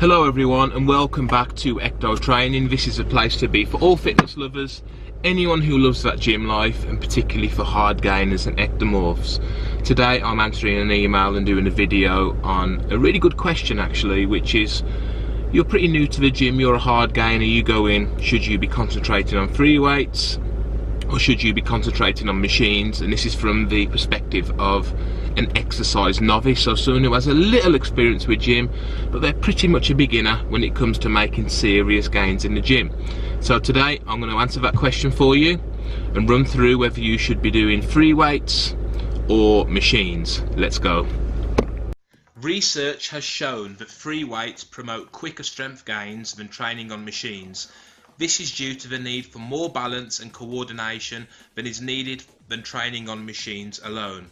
Hello everyone and welcome back to Ecto Training. This is a place to be for all fitness lovers, anyone who loves that gym life, and particularly for hard gainers and ectomorphs. Today I'm answering an email and doing a video on a really good question actually, which is, you're pretty new to the gym, you're a hard gainer, you go in, should you be concentrating on free weights or should you be concentrating on machines? And this is from the perspective of an exercise novice, so someone who has a little experience with gym, but they're pretty much a beginner when it comes to making serious gains in the gym. So today I'm going to answer that question for you and run through whether you should be doing free weights or machines. Let's go. Research has shown that free weights promote quicker strength gains than training on machines. This is due to the need for more balance and coordination than is needed than training on machines alone.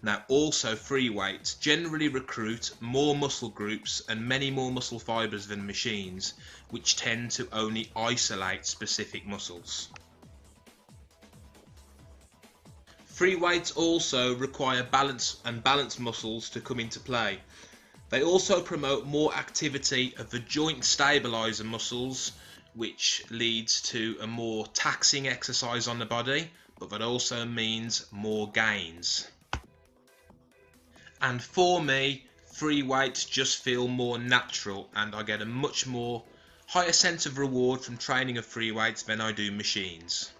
Now also, free weights generally recruit more muscle groups and many more muscle fibers than machines, which tend to only isolate specific muscles. Free weights also require balance and balanced muscles to come into play. They also promote more activity of the joint stabilizer muscles, which leads to a more taxing exercise on the body, but that also means more gains. And for me, free weights just feel more natural, and I get a much more higher sense of reward from training of free weights than I do machines.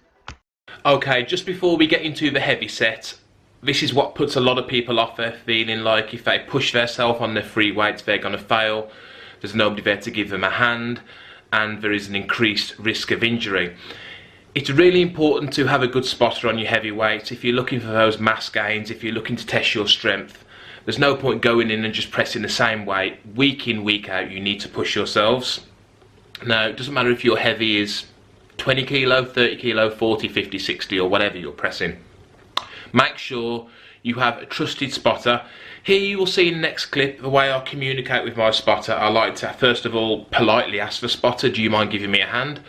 Okay, just before we get into the heavy set, this is what puts a lot of people off. They're feeling like if they push themselves on their free weights, they're going to fail. There's nobody there to give them a hand, and there is an increased risk of injury. It's really important to have a good spotter on your heavy weights. If you're looking for those mass gains, if you're looking to test your strength, there's no point going in and just pressing the same weight. Week in, week out, you need to push yourselves. Now, it doesn't matter if your heavy is 20 kilo, 30 kilo, 40, 50, 60 or whatever you're pressing. Make sure you have a trusted spotter. Here you will see in the next clip the way I communicate with my spotter. I like to first of all politely ask the spotter, do you mind giving me a hand?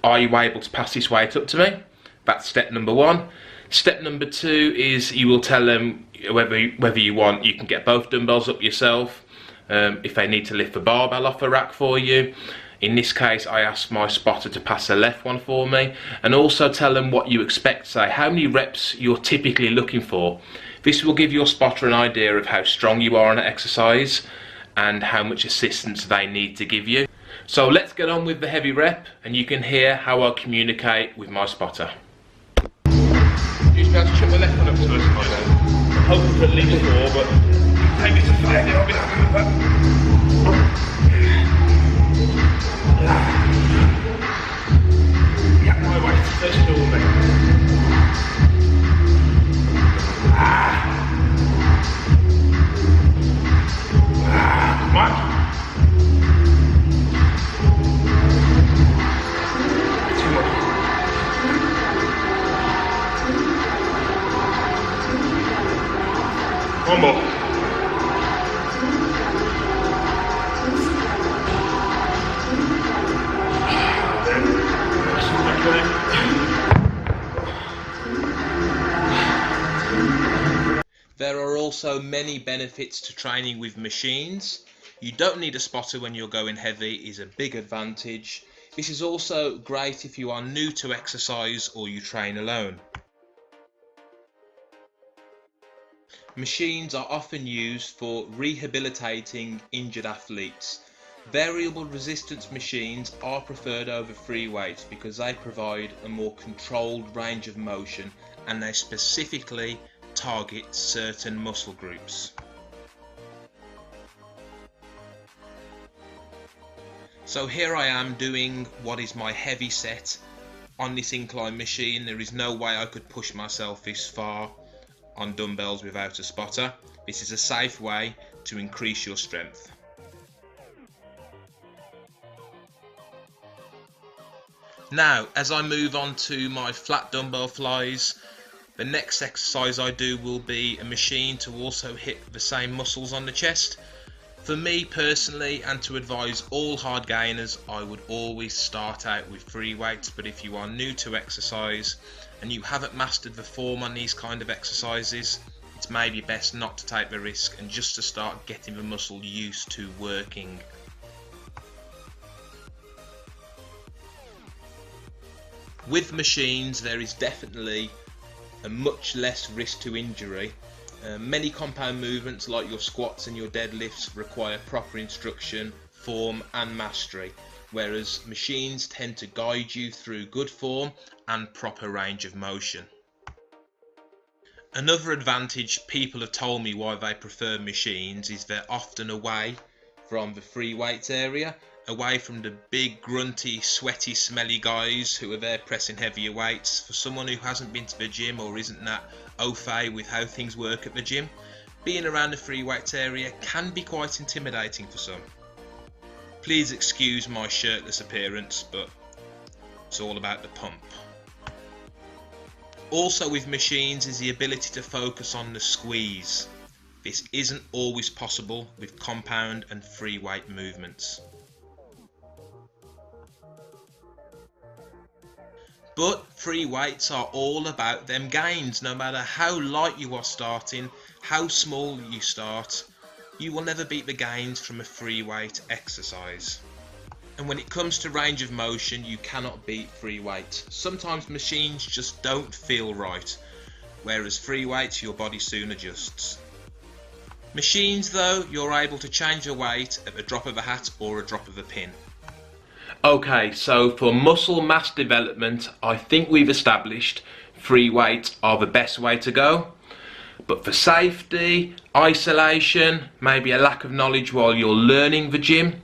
Are you able to pass this weight up to me? That's step number one. Step number two is you will tell them whether you want, you can get both dumbbells up yourself. If they need to lift the barbell off a rack for you. In this case, I ask my spotter to pass the left one for me, and also tell them what you expect, say how many reps you're typically looking for. This will give your spotter an idea of how strong you are on an exercise and how much assistance they need to give you. So let's get on with the heavy rep, and you can hear how I communicate with my spotter. You should be able to chuck the left one up to us, I'm hoping for at least 4, but take it to 5, then I'll be happy with that. Yeah, my weight, that's still me. Come on. Too much. One more. There are also many benefits to training with machines. You don't need a spotter when you're going heavy is a big advantage. This is also great if you are new to exercise or you train alone. Machines are often used for rehabilitating injured athletes. Variable resistance machines are preferred over free weights because they provide a more controlled range of motion and they specifically target certain muscle groups. So here I am doing what is my heavy set on this incline machine. There is no way I could push myself this far on dumbbells without a spotter. This is a safe way to increase your strength. Now, as I move on to my flat dumbbell flies, the next exercise I do will be a machine to also hit the same muscles on the chest. For me personally, and to advise all hard gainers, I would always start out with free weights, but if you are new to exercise and you haven't mastered the form on these kind of exercises, it's maybe best not to take the risk and just to start getting the muscle used to working. With machines there is definitely a much less risk to injury. Many compound movements like your squats and your deadlifts require proper instruction, form and mastery, whereas machines tend to guide you through good form and proper range of motion. Another advantage people have told me why they prefer machines is they're often away from the free weights area, away from the big grunty sweaty smelly guys who are there pressing heavier weights. For someone who hasn't been to the gym or isn't that au fait with how things work at the gym, being around the free weights area can be quite intimidating for some. Please excuse my shirtless appearance, but it's all about the pump. Also with machines is the ability to focus on the squeeze. This isn't always possible with compound and free weight movements. But free weights are all about them gains. No matter how light you are starting, how small you start, you will never beat the gains from a free weight exercise. And when it comes to range of motion, you cannot beat free weights. Sometimes machines just don't feel right, whereas free weights your body soon adjusts. Machines though, you're able to change your weight at the drop of a hat or a drop of a pin. Okay, so for muscle mass development, I think we've established free weights are the best way to go. But for safety, isolation, maybe a lack of knowledge while you're learning the gym,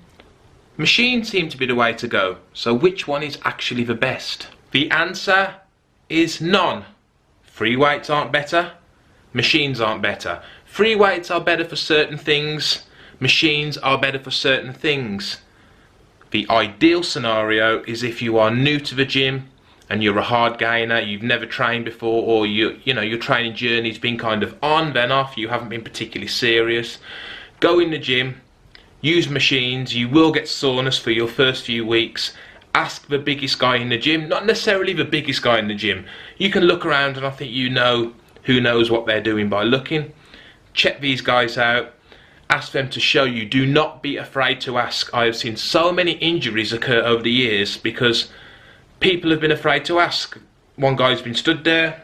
machines seem to be the way to go. So which one is actually the best? The answer is none. Free weights aren't better, machines aren't better. Free weights are better for certain things, machines are better for certain things. The ideal scenario is if you are new to the gym and you're a hard gainer, you've never trained before, or your training journey's been kind of on then off, you haven't been particularly serious. Go in the gym, use machines, you will get soreness for your first few weeks. Ask the biggest guy in the gym, not necessarily the biggest guy in the gym. You can look around and I think you know who knows what they're doing by looking. Check these guys out. Ask them to show you. Do not be afraid to ask. I have seen so many injuries occur over the years because people have been afraid to ask. One guy's been stood there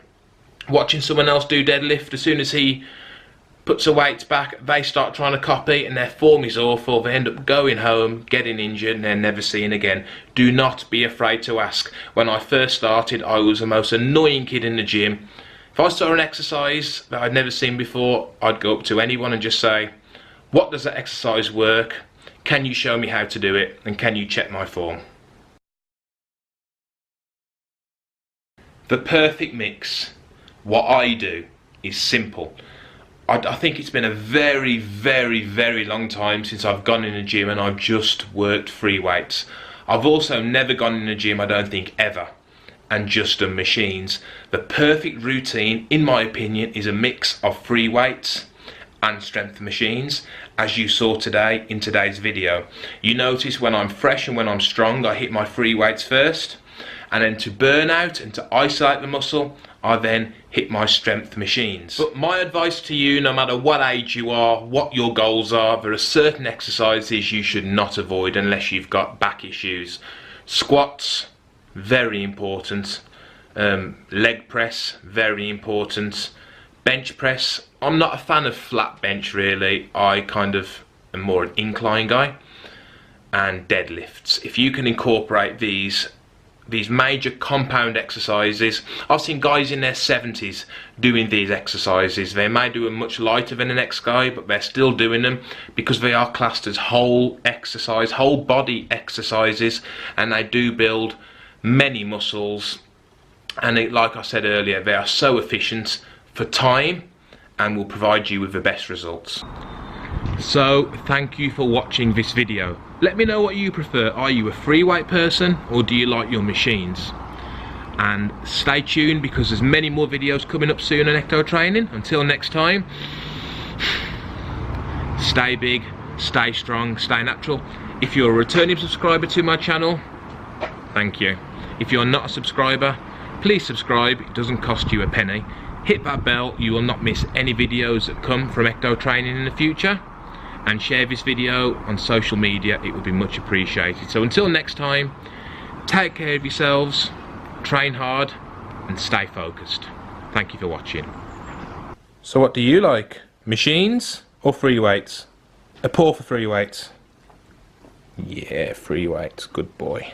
watching someone else do deadlift. As soon as he puts a weight back, they start trying to copy and their form is awful. They end up going home, getting injured and they're never seen again. Do not be afraid to ask. When I first started, I was the most annoying kid in the gym. If I saw an exercise that I'd never seen before, I'd go up to anyone and just say, what does that exercise work? Can you show me how to do it? And can you check my form? The perfect mix. What I do is simple. I think it's been a very, very, very long time since I've gone in a gym and I've just worked free weights. I've also never gone in a gym, I don't think ever, and just done machines. The perfect routine, in my opinion, is a mix of free weights and strength machines, as you saw today in today's video. You notice when I'm fresh and when I'm strong, I hit my free weights first, and then to burn out and to isolate the muscle, I then hit my strength machines. But my advice to you, no matter what age you are, what your goals are, there are certain exercises you should not avoid unless you've got back issues. Squats, very important. Leg press, very important. Bench press, I'm not a fan of flat bench really. I kind of am more an incline guy. And deadlifts. If you can incorporate these major compound exercises, I've seen guys in their 70s doing these exercises. They may do them much lighter than the next guy, but they're still doing them because they are classed as whole exercise, whole body exercises, and they do build many muscles. And like I said earlier, they are so efficient for time and will provide you with the best results. So thank you for watching this video. Let me know what you prefer. Are you a free weight person or do you like your machines? And stay tuned because there's many more videos coming up soon on Ecto training. Until next time, stay big, stay strong, stay natural. If you're a returning subscriber to my channel, thank you. If you're not a subscriber, please subscribe. It doesn't cost you a penny. Hit that bell, you will not miss any videos that come from Ecto training in the future. And share this video on social media, it would be much appreciated. So until next time, take care of yourselves, train hard and stay focused. Thank you for watching. So what do you like? Machines or free weights? A paw for free weights. Yeah, free weights, good boy.